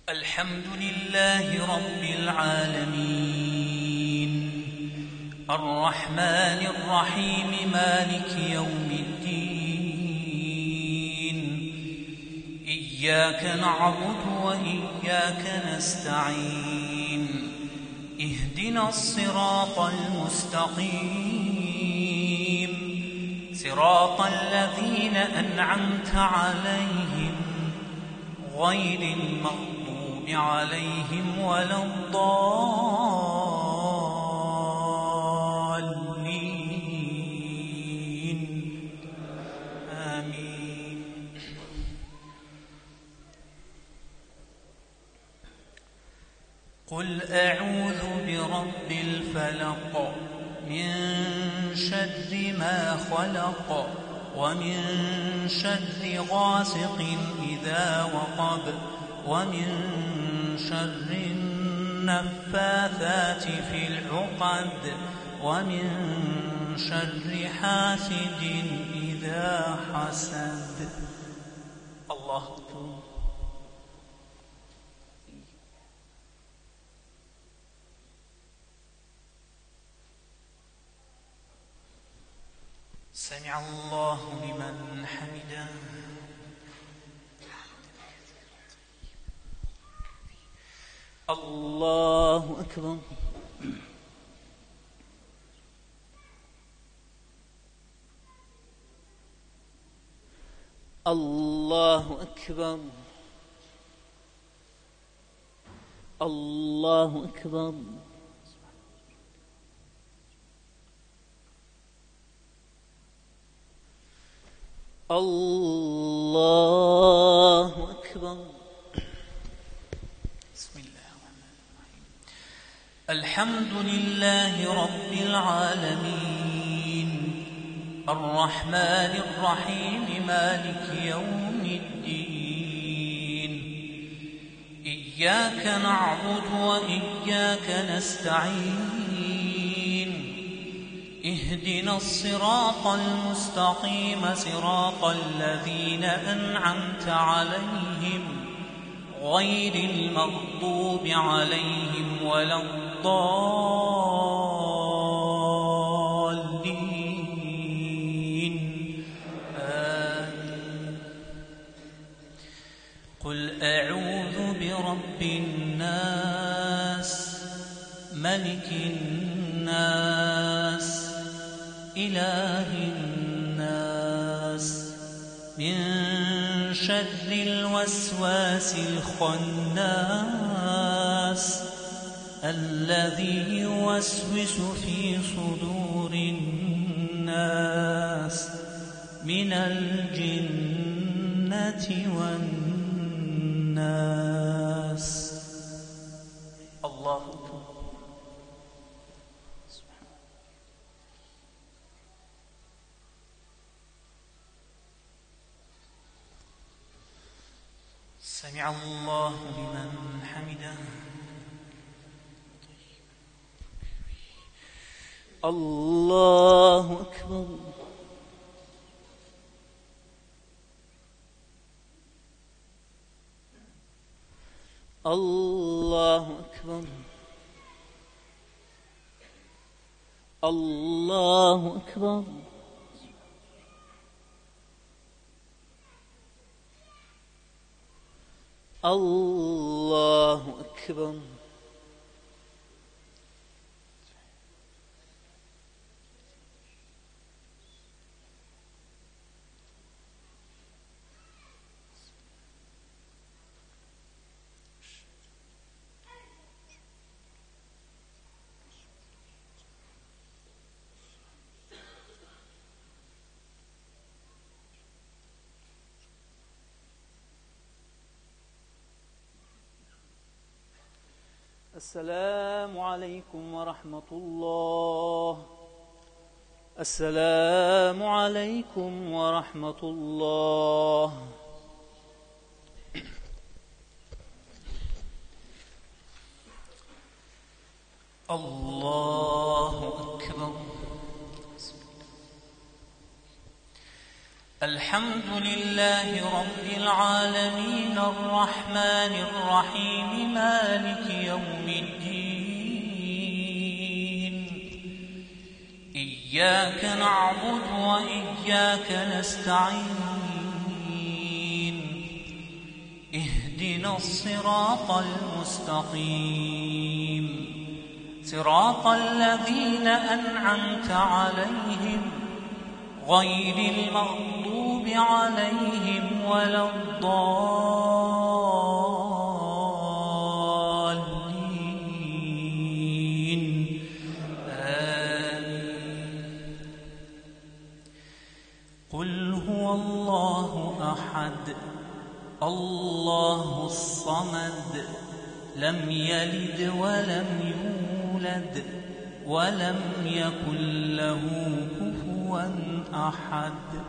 الحمد لله رب العالمين الرحمن الرحيم مالك يوم الدين إياك نعبد وإياك نستعين اهدنا الصراط المستقيم صراط الذين أنعمت عليهم غير المغضوب عليهم ولا الضالين آمين. قل أعوذ برب الفلق من شر ما خلق ومن شر غاسق إذا وقب ومن شر النفاثات في العقد ومن شر حاسد إذا حسد. الله أكبر. سمع الله لمن حمده. الله أكبر. الله أكبر. الله أكبر. الله أكبر. بسم الله الرحمن الرحيم. الحمد لله رب العالمين الرحمن الرحيم مالك يوم الدين إياك نعبد وإياك نستعين اهدنا الصراط المستقيم صراط الذين أنعمت عليهم غير المغضوب عليهم ولا الضالين آمين. قل أعوذ برب الناس ملك الناس إله الناس من شر الوسواس الخناس الذي يوسوس في صدور الناس من الجنة والناس. الله أكبر. سمع الله لمن حمده. الله أكبر. الله أكبر. الله أكبر. الله أكبر. السلام عليكم ورحمة الله. السلام عليكم ورحمة الله. الله أكبر. الحمد لله رب العالمين الرحمن الرحيم مالك يوم الدين إياك نعبد وإياك نستعين اهدنا الصراط المستقيم صراط الذين أنعمت عليهم غير المغضوب عليهم ولا الضالين آمين. قل هو الله أحد الله الصمد لم يلد ولم يولد ولم يكن له كفوا أحد.